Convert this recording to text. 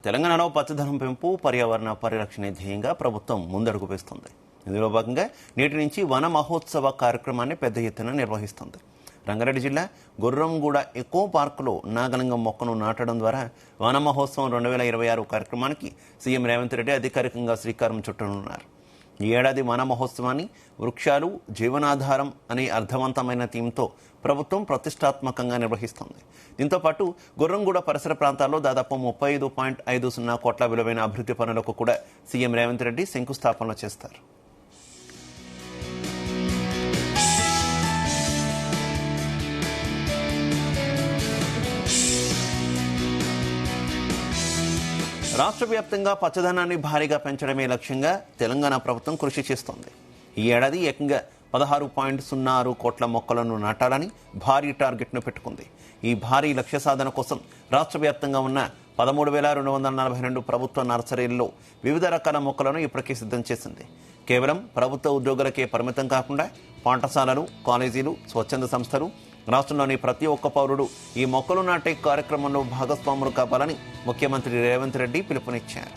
తెలంగాణలో పచ్చదనం పెంపు పర్యావరణ పరిరక్షణ ధ్యేయంగా ప్రభుత్వం ముందడుగు వేస్తుంది. ఇందులో భాగంగా నేటి నుంచి వన మహోత్సవ కార్యక్రమాన్ని పెద్ద ఎత్తున నిర్వహిస్తుంది. రంగారెడ్డి జిల్లా గుర్రంగూడ ఎకో పార్కులో నాగలింగం మొక్కను నాటడం ద్వారా వన మహోత్సవం 2026 కార్యక్రమానికి సీఎం రేవంత్ రెడ్డి అధికారికంగా శ్రీకారం చుట్టనున్నారు. ఈ ఏడాది వన మహోత్సవాన్ని వృక్షాలు జీవనాధారం అనే అర్థవంతమైన థీమ్తో ప్రభుత్వం ప్రతిష్టాత్మకంగా నిర్వహిస్తోంది. దీంతో పాటు గుర్రంగూడ పరిసర ప్రాంతాల్లో దాదాపు 35.50 కోట్ల విలువైన అభివృద్ధి పనులకు కూడా సీఎం రేవంత్ రెడ్డి శంకుస్థాపనలు చేస్తారు. రాష్ట్ర వ్యాప్తంగా పచ్చదనాన్ని భారీగా పెంచడమే లక్ష్యంగా తెలంగాణ ప్రభుత్వం కృషి చేస్తోంది. ఈ ఏడాది ఏకంగా 16.06 కోట్ల మొక్కలను నాటాలని భారీ టార్గెట్ను పెట్టుకుంది. ఈ భారీ లక్ష్య సాధన కోసం రాష్ట్ర వ్యాప్తంగా ఉన్న 13,242 ప్రభుత్వ నర్సరీల్లో వివిధ రకాల మొక్కలను ఇప్పటికే సిద్ధం చేసింది. కేవలం ప్రభుత్వ ఉద్యోగులకే పరిమితం కాకుండా పాఠశాలలు, కాలేజీలు, స్వచ్ఛంద సంస్థలు, రాష్ట్రంలోని ప్రతి ఒక్క పౌరుడు ఈ మొక్కలు నాటే కార్యక్రమంలో భాగస్వాములు కావాలని ముఖ్యమంత్రి రేవంత్ రెడ్డి పిలుపునిచ్చారు.